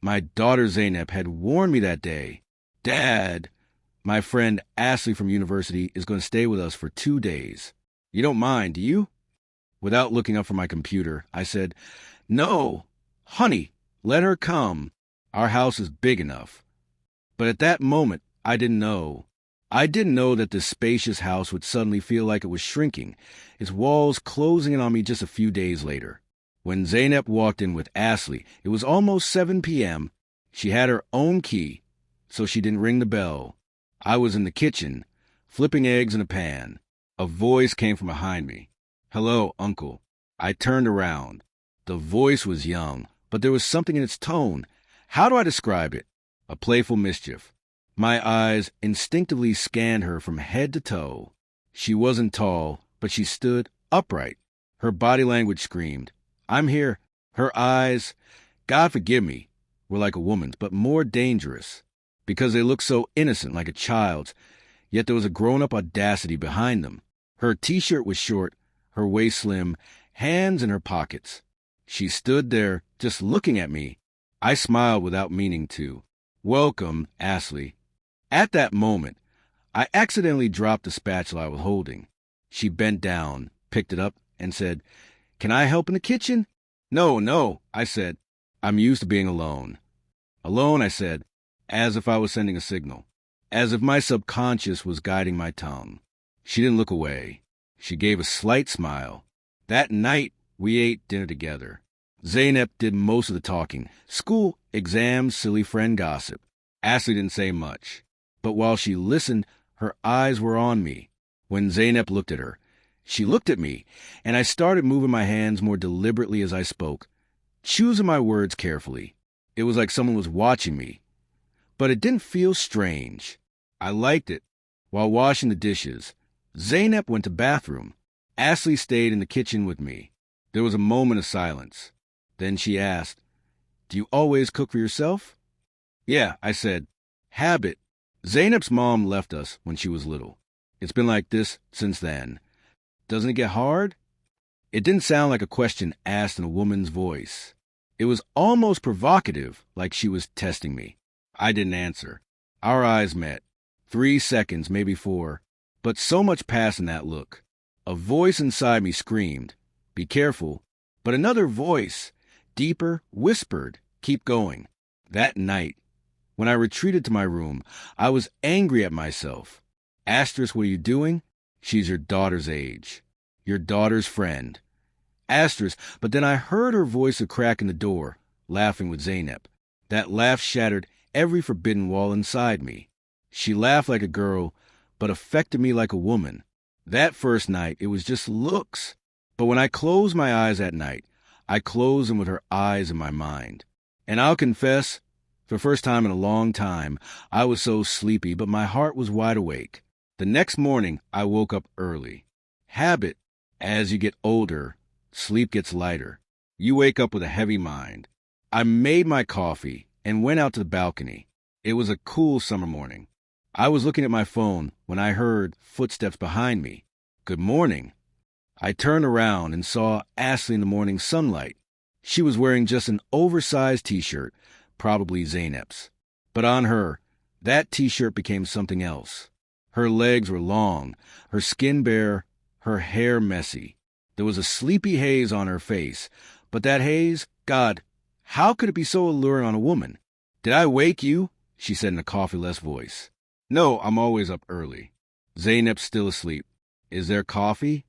My daughter Zainab had warned me that day. Dad, my friend Ashley from university is going to stay with us for 2 days. You don't mind, do you? Without looking up from my computer, I said, No, honey, let her come. Our house is big enough. But at that moment, I didn't know. I didn't know that this spacious house would suddenly feel like it was shrinking, its walls closing in on me just a few days later. When Zainab walked in with Ashley, it was almost 7 p.m. She had her own key, so she didn't ring the bell. I was in the kitchen, flipping eggs in a pan. A voice came from behind me. Hello, Uncle. I turned around. The voice was young, but there was something in its tone. How do I describe it? A playful mischief. My eyes instinctively scanned her from head to toe. She wasn't tall, but she stood upright. Her body language screamed, I'm here. Her eyes, God forgive me, were like a woman's, but more dangerous, because they looked so innocent, like a child's, yet there was a grown-up audacity behind them. Her T-shirt was short, her waist slim, hands in her pockets. She stood there, just looking at me. I smiled without meaning to. Welcome, Ashley. At that moment, I accidentally dropped the spatula I was holding. She bent down, picked it up, and said, Can I help in the kitchen? No, I said. I'm used to being alone. Alone, I said, as if I was sending a signal, as if my subconscious was guiding my tongue. She didn't look away. She gave a slight smile. That night, we ate dinner together. Zainab did most of the talking. School, exams, silly friend gossip. Ashley didn't say much. But while she listened, her eyes were on me. When Zainab looked at her, she looked at me, and I started moving my hands more deliberately as I spoke, choosing my words carefully. It was like someone was watching me. But it didn't feel strange. I liked it. While washing the dishes, Zainab went to the bathroom. Ashley stayed in the kitchen with me. There was a moment of silence. Then she asked, Do you always cook for yourself? Yeah, I said. Habit. Zainab's mom left us when she was little. It's been like this since then. Doesn't it get hard? It didn't sound like a question asked in a woman's voice. It was almost provocative, like she was testing me. I didn't answer. Our eyes met. 3 seconds, maybe 4. But so much passed in that look. A voice inside me screamed, Be careful. But another voice, deeper, whispered, Keep going. That night, when I retreated to my room, I was angry at myself. Asterisk, what are you doing? She's your daughter's age. Your daughter's friend. Asterisk, but then I heard her voice a crack in the door, laughing with Zainab. That laugh shattered every forbidden wall inside me. She laughed like a girl, but affected me like a woman. That first night, it was just looks. But when I closed my eyes at night, I closed them with her eyes in my mind. And I'll confess, for the first time in a long time, I was so sleepy, but my heart was wide awake. The next morning, I woke up early. Habit. As you get older, sleep gets lighter. You wake up with a heavy mind. I made my coffee and went out to the balcony. It was a cool summer morning. I was looking at my phone when I heard footsteps behind me. Good morning. I turned around and saw Ashley in the morning sunlight. She was wearing just an oversized T-shirt, probably Zainab's. But on her, that T-shirt became something else. Her legs were long, her skin bare, her hair messy. There was a sleepy haze on her face, but that haze, God, how could it be so alluring on a woman? Did I wake you? She said in a coffee-less voice. No, I'm always up early. Zainab's still asleep. Is there coffee?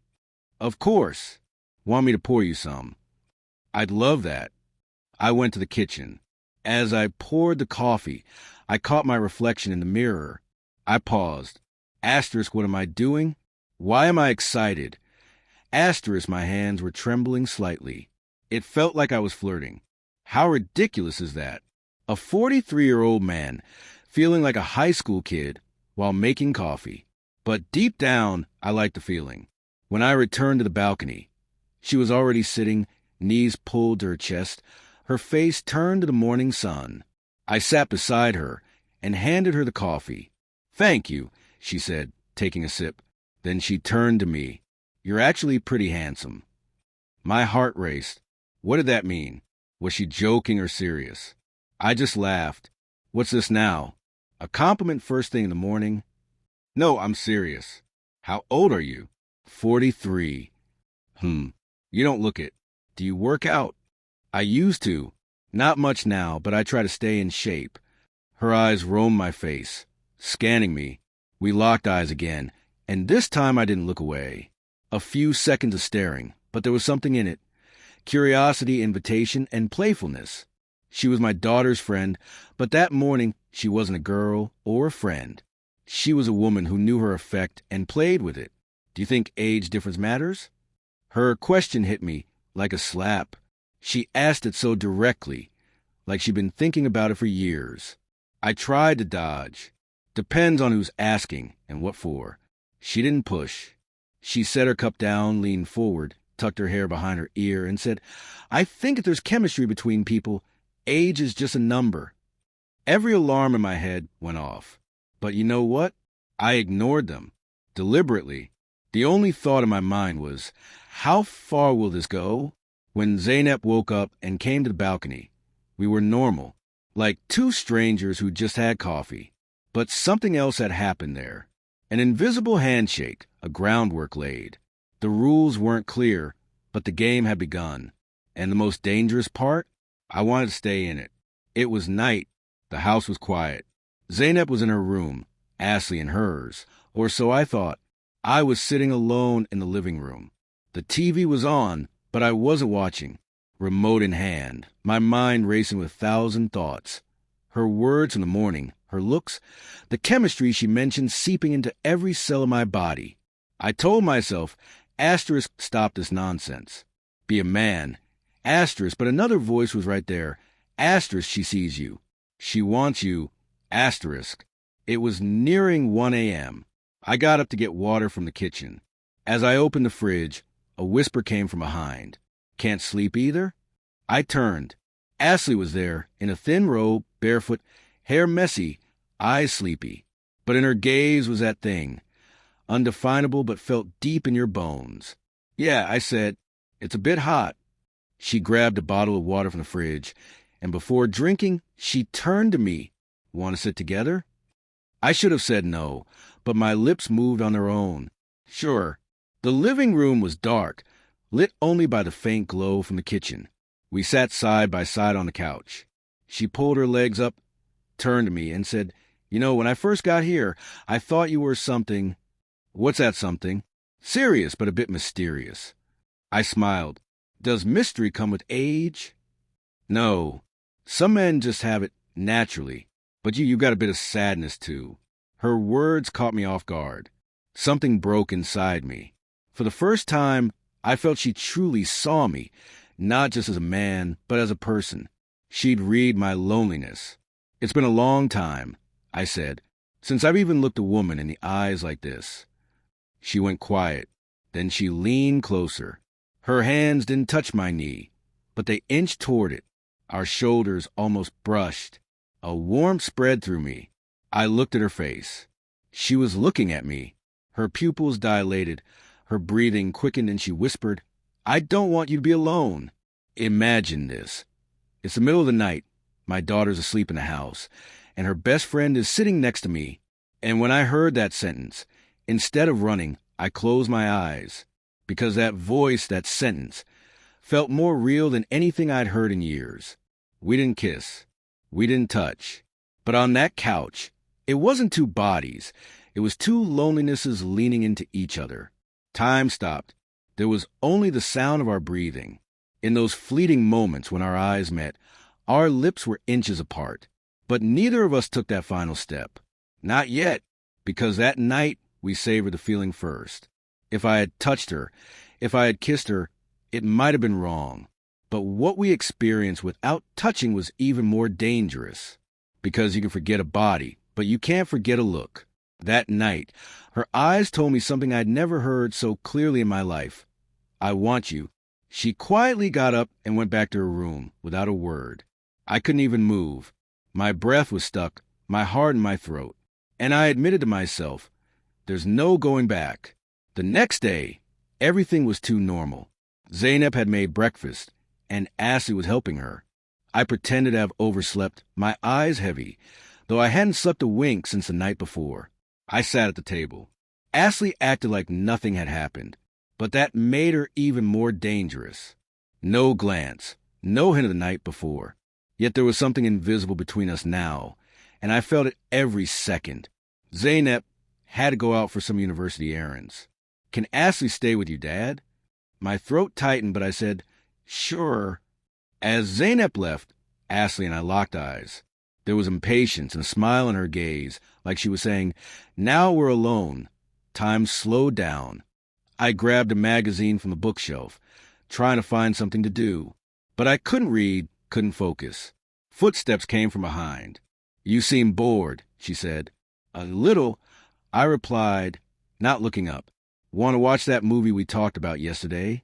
Of course. Want me to pour you some? I'd love that. I went to the kitchen. As I poured the coffee, I caught my reflection in the mirror. I paused. Asterisk, what am I doing? Why am I excited? Asterisk, my hands were trembling slightly. It felt like I was flirting. How ridiculous is that? A 43-year-old man feeling like a high school kid while making coffee. But deep down, I liked the feeling. When I returned to the balcony, she was already sitting, knees pulled to her chest, her face turned to the morning sun. I sat beside her and handed her the coffee. Thank you, she said, taking a sip. Then she turned to me. You're actually pretty handsome. My heart raced. What did that mean? Was she joking or serious? I just laughed. What's this now? A compliment first thing in the morning? No, I'm serious. How old are you? 43. You don't look it. Do you work out? I used to. Not much now, but I try to stay in shape. Her eyes roamed my face, scanning me. We locked eyes again, and this time I didn't look away. A few seconds of staring, but there was something in it. Curiosity, invitation, and playfulness. She was my daughter's friend, but that morning she wasn't a girl or a friend. She was a woman who knew her effect and played with it. Do you think age difference matters? Her question hit me like a slap. She asked it so directly, like she'd been thinking about it for years. I tried to dodge. Depends on who's asking and what for. She didn't push. She set her cup down, leaned forward, tucked her hair behind her ear, and said, I think if there's chemistry between people, age is just a number. Every alarm in my head went off. But you know what? I ignored them. Deliberately. The only thought in my mind was, how far will this go? When Zaynep woke up and came to the balcony, we were normal, like two strangers who just had coffee. But something else had happened there. An invisible handshake, a groundwork laid. The rules weren't clear, but the game had begun. And the most dangerous part? I wanted to stay in it. It was night. The house was quiet. Zaynep was in her room, Ashley in hers, or so I thought. I was sitting alone in the living room. The TV was on, but I wasn't watching. Remote in hand, my mind racing with 1,000 thoughts. Her words in the morning, her looks, the chemistry she mentioned seeping into every cell of my body. I told myself, asterisk, stop this nonsense. Be a man. Asterisk, but another voice was right there. Asterisk, she sees you. She wants you. Asterisk. It was nearing 1 a.m. I got up to get water from the kitchen. As I opened the fridge, a whisper came from behind. Can't sleep either? I turned. Ashley was there, in a thin robe, barefoot, hair messy, eyes sleepy. But in her gaze was that thing, undefinable but felt deep in your bones. Yeah, I said, it's a bit hot. She grabbed a bottle of water from the fridge, and before drinking, she turned to me. Want to sit together? I should have said no, but my lips moved on their own. Sure. The living room was dark, lit only by the faint glow from the kitchen. We sat side by side on the couch. She pulled her legs up, turned to me, and said, You know, when I first got here, I thought you were something. What's that something? Serious, but a bit mysterious. I smiled. Does mystery come with age? No. Some men just have it naturally. But you got a bit of sadness, too. Her words caught me off guard. Something broke inside me. For the first time, I felt she truly saw me, not just as a man, but as a person. She'd read my loneliness. It's been a long time, I said, since I've even looked a woman in the eyes like this. She went quiet. Then she leaned closer. Her hands didn't touch my knee, but they inched toward it. Our shoulders almost brushed. A warmth spread through me. I looked at her face. She was looking at me. Her pupils dilated. Her breathing quickened, and she whispered, I don't want you to be alone. Imagine this. It's the middle of the night. My daughter's asleep in the house, and her best friend is sitting next to me. And when I heard that sentence, instead of running, I closed my eyes, because that voice, that sentence, felt more real than anything I'd heard in years. We didn't kiss. We didn't touch. But on that couch, it wasn't two bodies. It was two lonelinesses leaning into each other. Time stopped. There was only the sound of our breathing. In those fleeting moments when our eyes met, our lips were inches apart. But neither of us took that final step. Not yet, because that night we savored the feeling first. If I had touched her, if I had kissed her, it might have been wrong. But what we experienced without touching was even more dangerous. Because you can forget a body, but you can't forget a look. That night, her eyes told me something I'd never heard so clearly in my life. I want you. She quietly got up and went back to her room without a word. I couldn't even move. My breath was stuck, my heart in my throat. And I admitted to myself, there's no going back. The next day, everything was too normal. Zaynep had made breakfast, and Ashley was helping her. I pretended to have overslept, my eyes heavy, though I hadn't slept a wink since the night before. I sat at the table. Ashley acted like nothing had happened, but that made her even more dangerous. No glance, no hint of the night before. Yet there was something invisible between us now, and I felt it every second. Zeynep had to go out for some university errands. Can Ashley stay with you, Dad? My throat tightened, but I said, sure. As Zeynep left, Ashley and I locked eyes. There was impatience and a smile in her gaze, like she was saying, now we're alone. Time slowed down. I grabbed a magazine from the bookshelf, trying to find something to do. But I couldn't read, couldn't focus. Footsteps came from behind. You seem bored, she said. A little, I replied, not looking up. Want to watch that movie we talked about yesterday?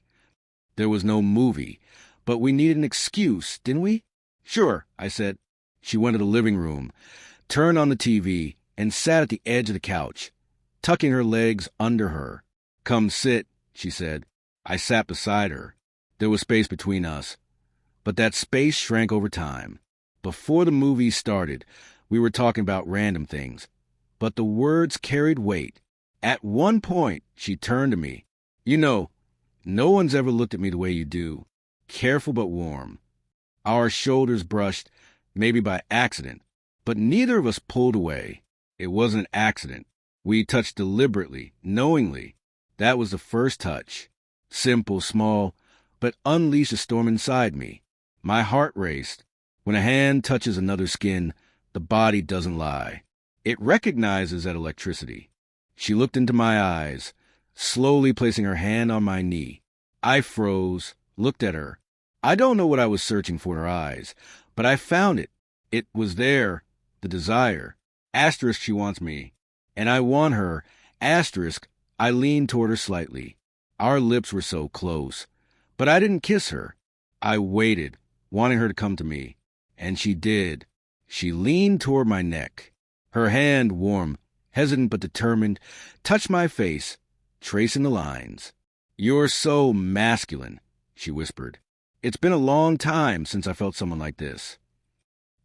There was no movie, but we needed an excuse, didn't we? Sure, I said. She went to the living room, turned on the TV, and sat at the edge of the couch, tucking her legs under her. Come sit, she said. I sat beside her. There was space between us, but that space shrank over time. Before the movie started, we were talking about random things, but the words carried weight. At one point, she turned to me. You know, no one's ever looked at me the way you do. Careful but warm. Our shoulders brushed, maybe by accident, but neither of us pulled away. It wasn't an accident. We touched deliberately, knowingly. That was the first touch. Simple, small, but unleashed a storm inside me. My heart raced. When a hand touches another's skin, the body doesn't lie. It recognizes that electricity. She looked into my eyes, slowly placing her hand on my knee. I froze, looked at her. I don't know what I was searching for in her eyes, but I found it. It was there, the desire. Asterisk, she wants me. And I want her. Asterisk, I leaned toward her slightly. Our lips were so close. But I didn't kiss her. I waited, wanting her to come to me. And she did. She leaned toward my neck. Her hand, warm, hesitant but determined, touched my face, tracing the lines. You're so masculine, she whispered. It's been a long time since I felt someone like this.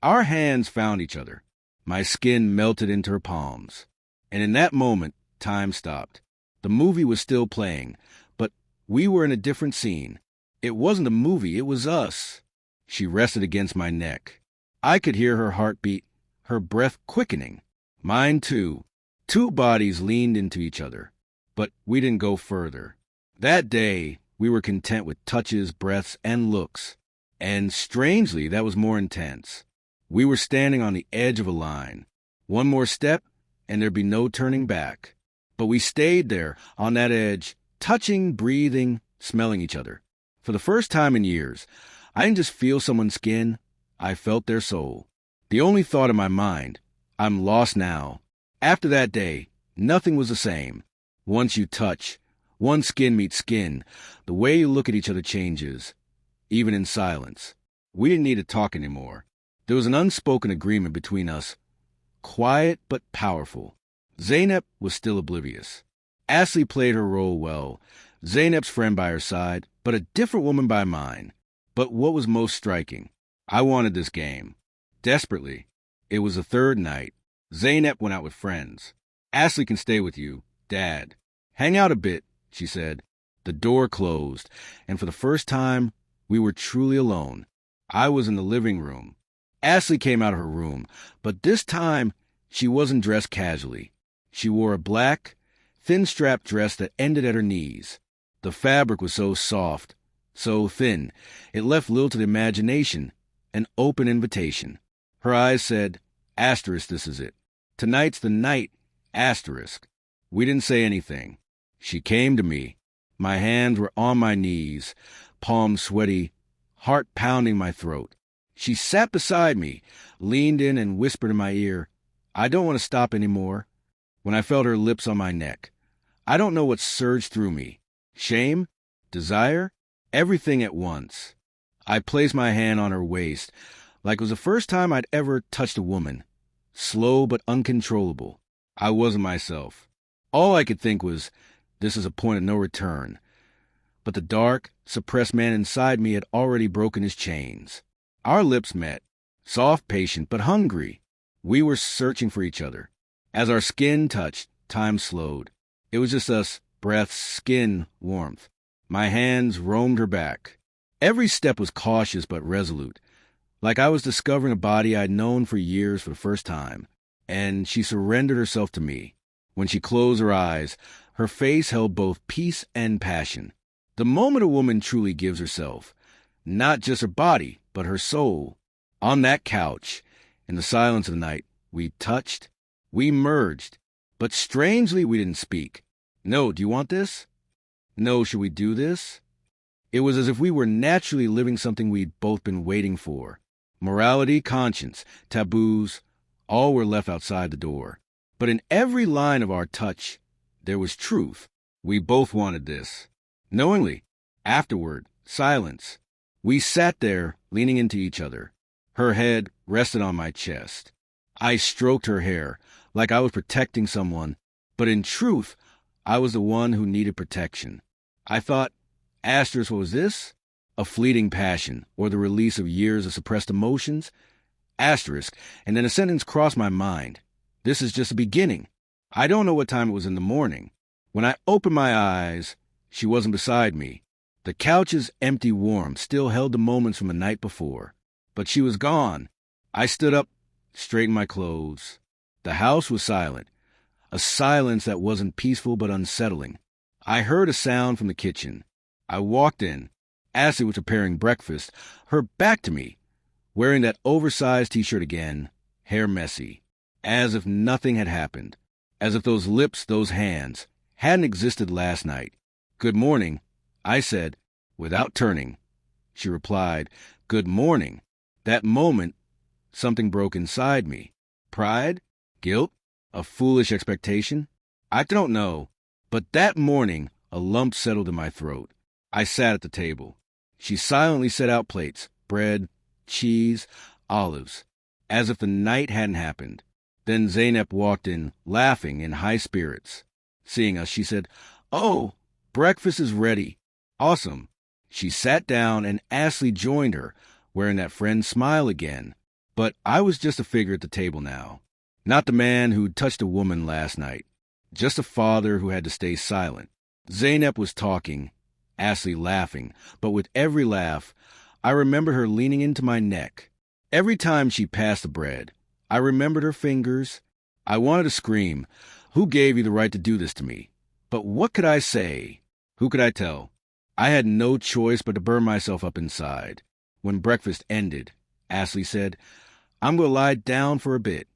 Our hands found each other. My skin melted into her palms. And in that moment, time stopped. The movie was still playing, but we were in a different scene. It wasn't a movie, it was us. She rested against my neck. I could hear her heartbeat, her breath quickening. Mine too. Two bodies leaned into each other, but we didn't go further. That day, we were content with touches, breaths, and looks. And strangely, that was more intense. We were standing on the edge of a line. One more step, and there'd be no turning back. But we stayed there, on that edge, touching, breathing, smelling each other. For the first time in years, I didn't just feel someone's skin, I felt their soul. The only thought in my mind, I'm lost now. After that day, nothing was the same. Once you touch, one skin meets skin, the way you look at each other changes, even in silence. We didn't need to talk anymore. There was an unspoken agreement between us, quiet but powerful. Zeynep was still oblivious. Ashley played her role well, Zeynep's friend by her side, but a different woman by mine. But what was most striking? I wanted this game. Desperately. It was the third night. Zeynep went out with friends. Ashley can stay with you, Dad. Hang out a bit, she said. The door closed, and for the first time, we were truly alone. I was in the living room. Ashley came out of her room, but this time, she wasn't dressed casually. She wore a black, thin-strap dress that ended at her knees. The fabric was so soft, so thin, it left little to the imagination, an open invitation. Her eyes said, asterisk, this is it. Tonight's the night, asterisk. We didn't say anything. She came to me. My hands were on my knees, palms sweaty, heart pounding my throat. She sat beside me, leaned in and whispered in my ear, I don't want to stop anymore. When I felt her lips on my neck, I don't know what surged through me. Shame? Desire? Everything at once. I placed my hand on her waist, like it was the first time I'd ever touched a woman. Slow but uncontrollable. I wasn't myself. All I could think was, this is a point of no return. But the dark, suppressed man inside me had already broken his chains. Our lips met, soft, patient, but hungry. We were searching for each other. As our skin touched, time slowed. It was just us, breath, skin, warmth. My hands roamed her back. Every step was cautious but resolute, like I was discovering a body I'd known for years for the first time. And she surrendered herself to me. When she closed her eyes, her face held both peace and passion. The moment a woman truly gives herself, not just her body, but her soul. On that couch, in the silence of the night, we touched, we merged, but strangely we didn't speak. No, do you want this? No, should we do this? It was as if we were naturally living something we'd both been waiting for. Morality, conscience, taboos, all were left outside the door. But in every line of our touch, there was truth. We both wanted this. Knowingly, afterward, silence. We sat there, leaning into each other. Her head rested on my chest. I stroked her hair, like I was protecting someone, but in truth, I was the one who needed protection. I thought, asterisk, what was this? A fleeting passion, or the release of years of suppressed emotions? Asterisk, and then a sentence crossed my mind. This is just the beginning. I don't know what time it was in the morning. When I opened my eyes, she wasn't beside me. The couch's empty warmth still held the moments from the night before. But she was gone. I stood up, straightened my clothes. The house was silent, a silence that wasn't peaceful but unsettling. I heard a sound from the kitchen. I walked in. Ashley was preparing breakfast, her back to me, wearing that oversized t-shirt again, hair messy, as if nothing had happened, as if those lips, those hands, hadn't existed last night. "Good morning," I said, without turning. She replied, "Good morning." That moment, something broke inside me. Pride? Guilt? A foolish expectation? I don't know, but that morning, a lump settled in my throat. I sat at the table. She silently set out plates, bread, cheese, olives, as if the night hadn't happened. Then Zainab walked in, laughing, in high spirits. Seeing us, she said, "Oh, breakfast is ready." Awesome. She sat down and Ashley joined her, wearing that friend's smile again. But I was just a figure at the table now. Not the man who'd touched a woman last night. Just a father who had to stay silent. Zainab was talking, Ashley laughing, but with every laugh, I remembered her leaning into my neck. Every time she passed the bread, I remembered her fingers. I wanted to scream, "Who gave you the right to do this to me?" But what could I say? Who could I tell? I had no choice but to burn myself up inside. When breakfast ended, Ashley said, "I'm going to lie down for a bit."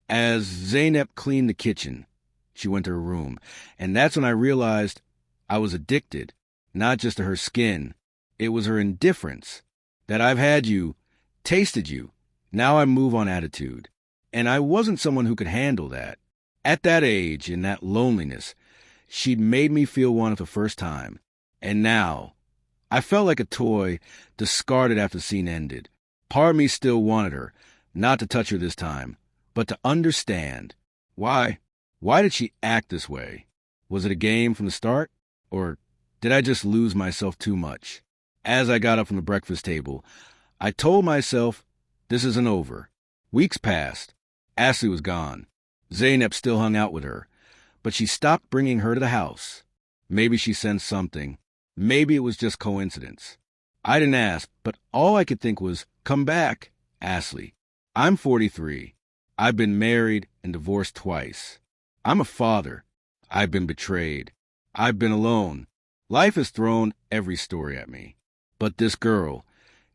As Zainab cleaned the kitchen, she went to her room, and that's when I realized I was addicted, not just to her skin. It was her indifference. That "I've had you, tasted you, now I move on" attitude. And I wasn't someone who could handle that. At that age, in that loneliness, she'd made me feel one for the first time. And now, I felt like a toy discarded after the scene ended. Part of me still wanted her, not to touch her this time, but to understand. Why did she act this way? Was it a game from the start? Or did I just lose myself too much? As I got up from the breakfast table, I told myself, this isn't over. Weeks passed. Ashley was gone. Zainab still hung out with her, but she stopped bringing her to the house. Maybe she sensed something. Maybe it was just coincidence. I didn't ask, but all I could think was, "Come back, Ashley." I'm 43. I've been married and divorced twice. I'm a father. I've been betrayed. I've been alone. Life has thrown every story at me. But this girl,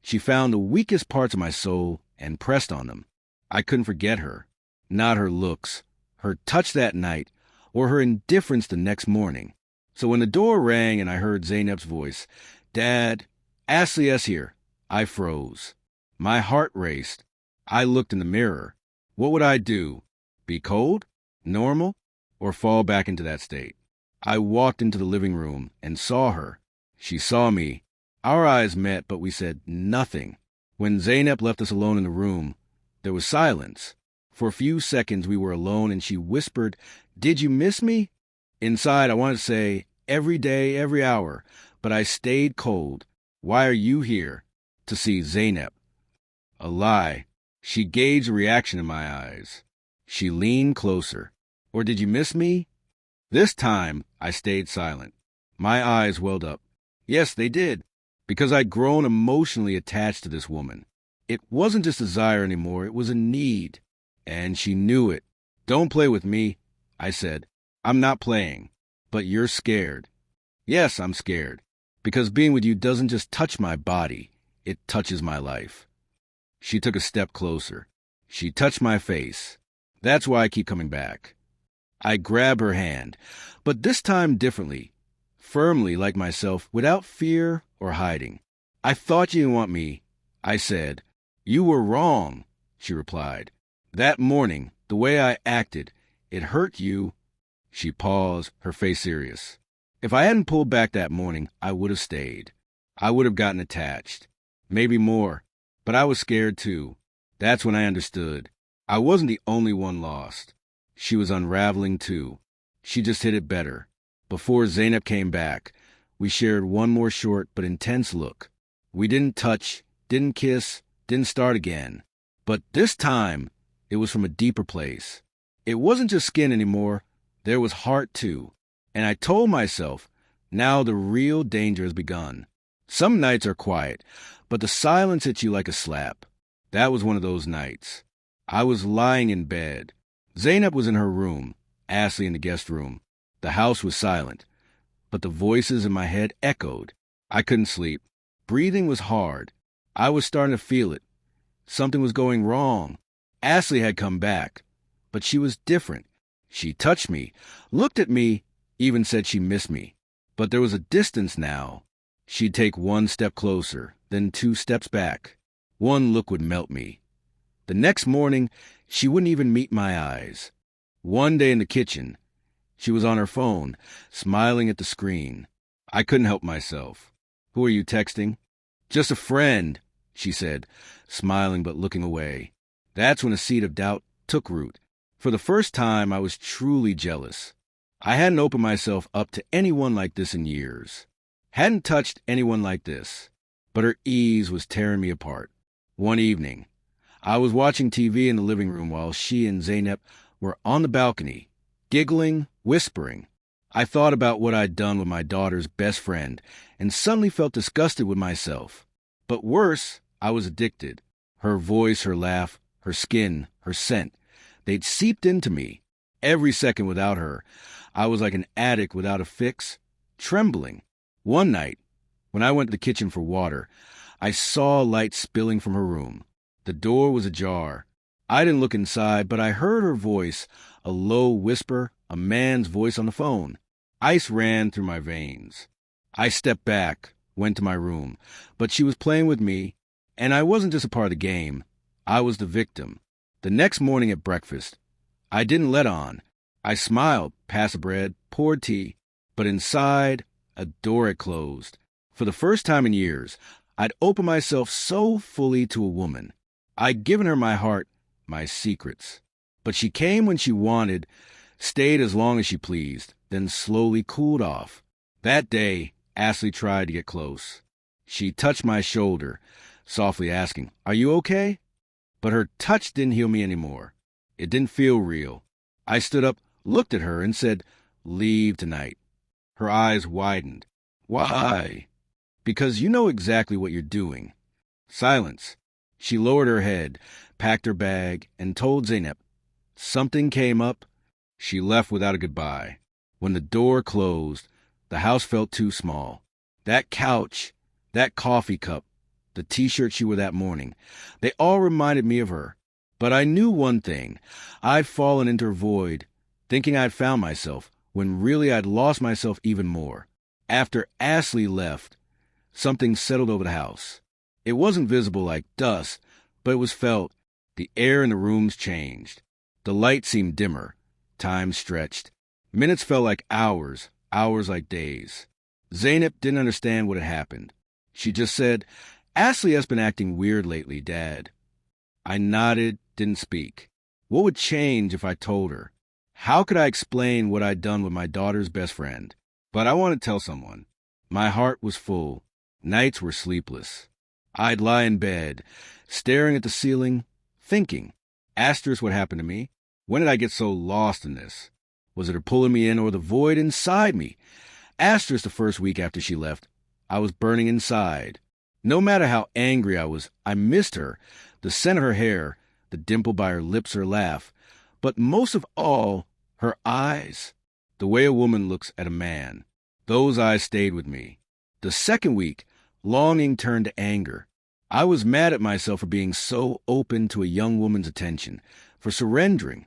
she found the weakest parts of my soul and pressed on them. I couldn't forget her. Not her looks, her touch that night, or her indifference the next morning. So when the door rang and I heard Zainab's voice, "Dad, Ashley S. here," I froze. My heart raced. I looked in the mirror. What would I do? Be cold? Normal? Or fall back into that state? I walked into the living room and saw her. She saw me. Our eyes met, but we said nothing. When Zainab left us alone in the room, there was silence. For a few seconds we were alone and she whispered, "Did you miss me?" Inside, I wanted to say, "Every day, every hour," but I stayed cold. Why are you here? To see Zainab. A lie. She gauged the reaction in my eyes. She leaned closer. Or did you miss me? This time, I stayed silent. My eyes welled up. Yes, they did. Because I'd grown emotionally attached to this woman. It wasn't just desire anymore, it was a need. And she knew it. Don't play with me, I said. I'm not playing. But you're scared. Yes, I'm scared. Because being with you doesn't just touch my body, it touches my life. She took a step closer. She touched my face. That's why I keep coming back. I grabbed her hand, but this time differently, firmly like myself, without fear or hiding. I thought you didn't want me, I said. You were wrong, she replied. That morning, the way I acted, it hurt you. She paused, her face serious. If I hadn't pulled back that morning, I would have stayed. I would have gotten attached. Maybe more. But I was scared too. That's when I understood. I wasn't the only one lost. She was unraveling too. She just hit it better. Before Zainab came back, we shared one more short but intense look. We didn't touch, didn't kiss, didn't start again. But this time, it was from a deeper place. It wasn't just skin anymore. There was heart too. And I told myself, now the real danger has begun. Some nights are quiet, but the silence hits you like a slap. That was one of those nights. I was lying in bed. Zainab was in her room, Ashley in the guest room. The house was silent, but the voices in my head echoed. I couldn't sleep. Breathing was hard. I was starting to feel it. Something was going wrong. Ashley had come back, but she was different. She touched me, looked at me, even said she missed me. But there was a distance now. She'd take one step closer, then 2 steps back. One look would melt me. The next morning, she wouldn't even meet my eyes. One day in the kitchen, she was on her phone, smiling at the screen. I couldn't help myself. Who are you texting? Just a friend, she said, smiling but looking away. That's when a seed of doubt took root. For the first time, I was truly jealous. I hadn't opened myself up to anyone like this in years. Hadn't touched anyone like this. But her ease was tearing me apart. One evening, I was watching TV in the living room while she and Zainab were on the balcony, giggling, whispering. I thought about what I'd done with my daughter's best friend and suddenly felt disgusted with myself. But worse, I was addicted. Her voice, her laugh, her skin, her scent, they'd seeped into me. Every second without her, I was like an addict without a fix, trembling. One night, when I went to the kitchen for water, I saw light spilling from her room. The door was ajar. I didn't look inside, but I heard her voice, a low whisper, a man's voice on the phone. Ice ran through my veins. I stepped back, went to my room, but she was playing with me, and I wasn't just a part of the game. I was the victim. The next morning at breakfast, I didn't let on. I smiled, passed the bread, poured tea, but inside, a door had closed. For the first time in years, I'd opened myself so fully to a woman. I'd given her my heart, my secrets. But she came when she wanted, stayed as long as she pleased, then slowly cooled off. That day, Ashley tried to get close. She touched my shoulder, softly asking, "Are you okay?" But her touch didn't heal me anymore. It didn't feel real. I stood up, looked at her, and said, "Leave tonight." Her eyes widened. "Why?" "Because you know exactly what you're doing." Silence. She lowered her head, packed her bag, and told Zainab. Something came up. She left without a goodbye. When the door closed, the house felt too small. That couch, that coffee cup, the T-shirt she wore that morning, they all reminded me of her. But I knew one thing. I'd fallen into her void, thinking I'd found myself, when really I'd lost myself even more. After Ashley left, something settled over the house. It wasn't visible like dust, but it was felt. The air in the rooms changed. The light seemed dimmer. Time stretched. Minutes felt like hours, hours like days. Zainab didn't understand what had happened. She just said, "Ashley has been acting weird lately, Dad." I nodded, didn't speak. What would change if I told her? How could I explain what I'd done with my daughter's best friend? But I wanted to tell someone. My heart was full. Nights were sleepless. I'd lie in bed, staring at the ceiling, thinking. Asterisk what happened to me. When did I get so lost in this? Was it her pulling me in or the void inside me? Asterisk the first week after she left, I was burning inside. No matter how angry I was, I missed her, the scent of her hair, the dimple by her lips, her laugh. But most of all, her eyes. The way a woman looks at a man. Those eyes stayed with me. The second week, longing turned to anger. I was mad at myself for being so open to a young woman's attention, for surrendering.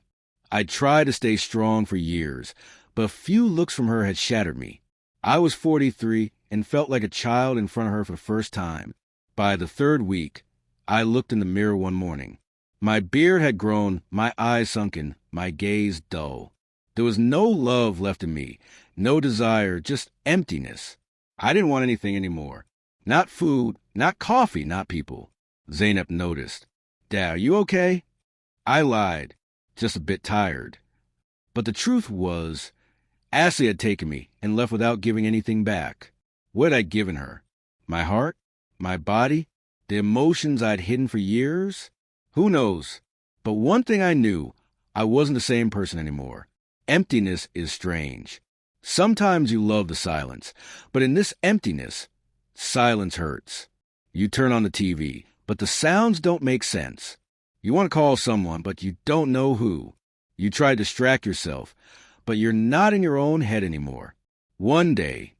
I tried to stay strong for years, but a few looks from her had shattered me. I was 43 and felt like a child in front of her for the first time. By the third week, I looked in the mirror one morning. My beard had grown, my eyes sunken, my gaze dull. There was no love left in me, no desire, just emptiness. I didn't want anything anymore. Not food, not coffee, not people. Zainab noticed. "Dad, are you okay?" I lied, just a bit tired. But the truth was, Ashley had taken me and left without giving anything back. What had I given her? My heart? My body? The emotions I'd hidden for years? Who knows? But one thing I knew, I wasn't the same person anymore. Emptiness is strange. Sometimes you love the silence, but in this emptiness, silence hurts. You turn on the TV, but the sounds don't make sense. You want to call someone, but you don't know who. You try to distract yourself, but you're not in your own head anymore. One day,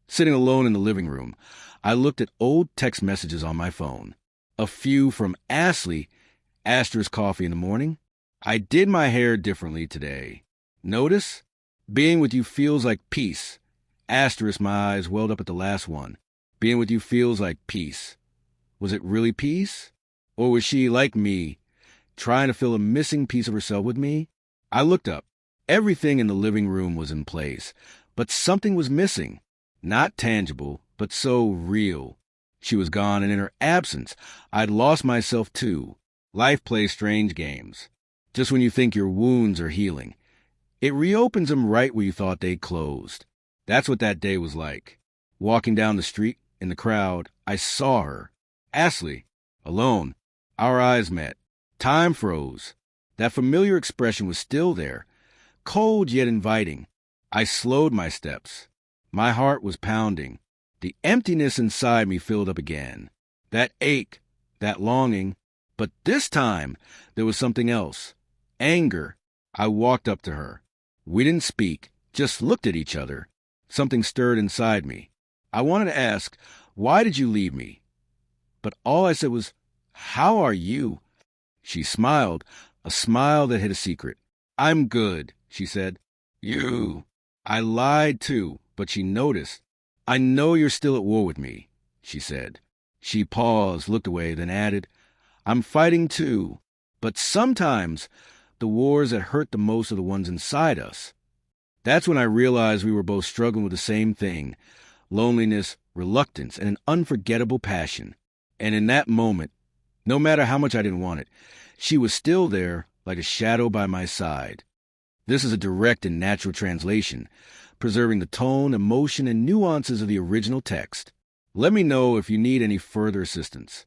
sitting alone in the living room, I looked at old text messages on my phone. A few from Ashley, asterisk coffee in the morning. I did my hair differently today. Notice? Being with you feels like peace. Asterisk, my eyes welled up at the last one. Being with you feels like peace. Was it really peace? Or was she, like me, trying to fill a missing piece of herself with me? I looked up. Everything in the living room was in place, but something was missing. Not tangible, but so real. She was gone, and in her absence, I'd lost myself too. Life plays strange games. Just when you think your wounds are healing, it reopens them right where you thought they'd closed. That's what that day was like. Walking down the street, in the crowd, I saw her. Ashley, alone. Our eyes met. Time froze. That familiar expression was still there, cold yet inviting. I slowed my steps. My heart was pounding. The emptiness inside me filled up again. That ache, that longing. But this time, there was something else. Anger. I walked up to her. We didn't speak, just looked at each other. Something stirred inside me. I wanted to ask, why did you leave me? But all I said was, how are you? She smiled, a smile that hid a secret. I'm good, she said. You. I lied too, but she noticed. I know you're still at war with me, she said. She paused, looked away, then added, I'm fighting too, but sometimes the wars that hurt the most are the ones inside us. That's when I realized we were both struggling with the same thing, loneliness, reluctance, and an unforgettable passion. And in that moment, no matter how much I didn't want it, she was still there like a shadow by my side. This is a direct and natural translation, preserving the tone, emotion, and nuances of the original text. Let me know if you need any further assistance.